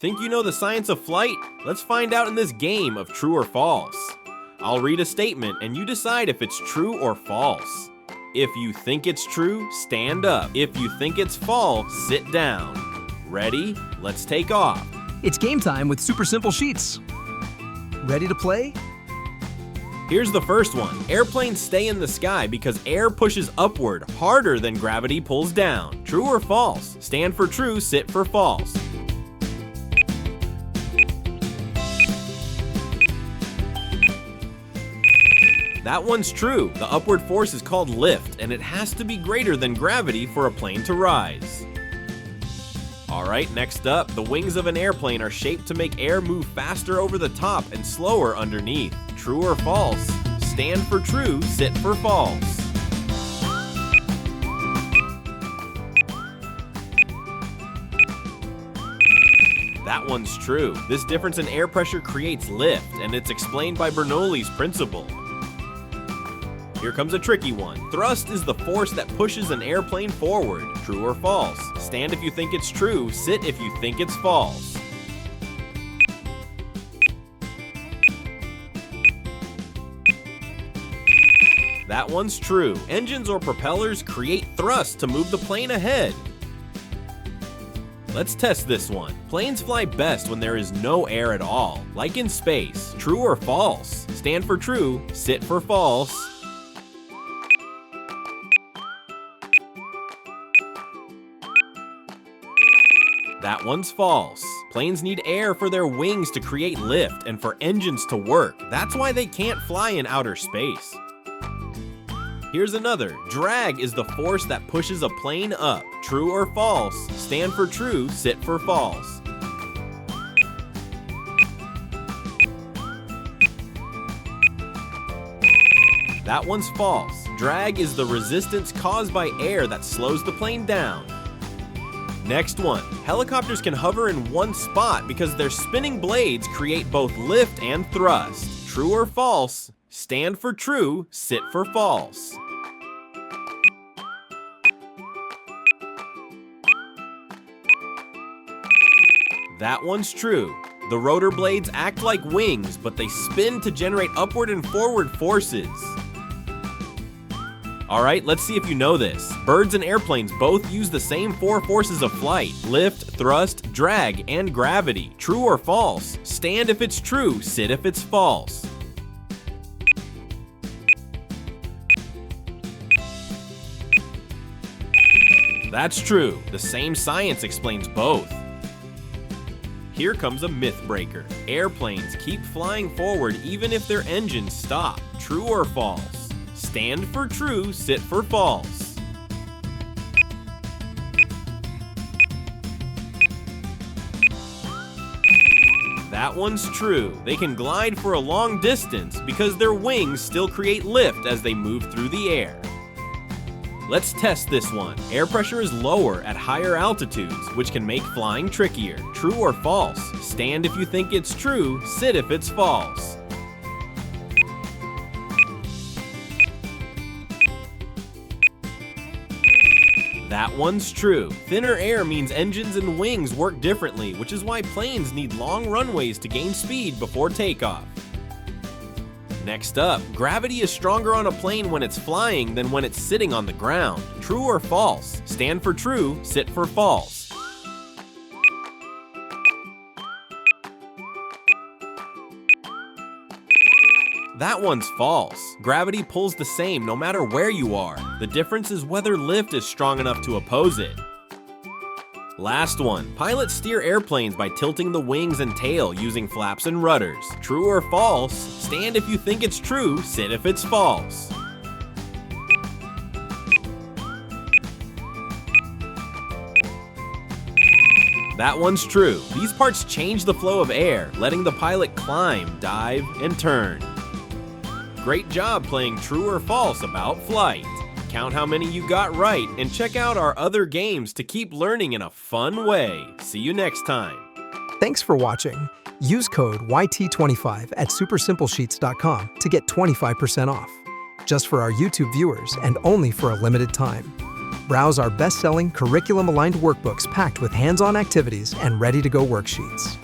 Think you know the science of flight? Let's find out in this game of true or false. I'll read a statement and you decide if it's true or false. If you think it's true, stand up. If you think it's false, sit down. Ready? Let's take off. It's game time with Super Simple Sheets. Ready to play? Here's the first one. Airplanes stay in the sky because air pushes upward harder than gravity pulls down. True or false? Stand for true, sit for false. That one's true. The upward force is called lift, and it has to be greater than gravity for a plane to rise. Alright, next up, the wings of an airplane are shaped to make air move faster over the top and slower underneath. True or false? Stand for true, sit for false. That one's true. This difference in air pressure creates lift, and it's explained by Bernoulli's principle. Here comes a tricky one. Thrust is the force that pushes an airplane forward. True or false? Stand if you think it's true, sit if you think it's false. That one's true. Engines or propellers create thrust to move the plane ahead. Let's test this one. Planes fly best when there is no air at all, like in space. True or false? Stand for true, sit for false. That one's false. Planes need air for their wings to create lift and for engines to work. That's why they can't fly in outer space. Here's another. Drag is the force that pushes a plane up. True or false? Stand for true, sit for false. That one's false. Drag is the resistance caused by air that slows the plane down. Next one. Helicopters can hover in one spot because their spinning blades create both lift and thrust. True or false? Stand for true, sit for false. That one's true. The rotor blades act like wings, but they spin to generate upward and forward forces. Alright, let's see if you know this. Birds and airplanes both use the same four forces of flight: lift, thrust, drag, and gravity. True or false? Stand if it's true, sit if it's false. That's true. The same science explains both. Here comes a myth breaker. Airplanes keep flying forward even if their engines stop. True or false? Stand for true, sit for false. That one's true. They can glide for a long distance because their wings still create lift as they move through the air. Let's test this one. Air pressure is lower at higher altitudes, which can make flying trickier. True or false? Stand if you think it's true, sit if it's false. That one's true. Thinner air means engines and wings work differently, which is why planes need long runways to gain speed before takeoff. Next up, gravity is stronger on a plane when it's flying than when it's sitting on the ground. True or false? Stand for true, sit for false. That one's false. Gravity pulls the same no matter where you are. The difference is whether lift is strong enough to oppose it. Last one. Pilots steer airplanes by tilting the wings and tail using flaps and rudders. True or false? Stand if you think it's true, sit if it's false. That one's true. These parts change the flow of air, letting the pilot climb, dive, and turn. Great job playing true or false about flight. Count how many you got right and check out our other games to keep learning in a fun way. See you next time. Thanks for watching. Use code YT25 at supersimplesheets.com to get 25% off. Just for our YouTube viewers and only for a limited time. Browse our best-selling, curriculum-aligned workbooks packed with hands-on activities and ready-to-go worksheets.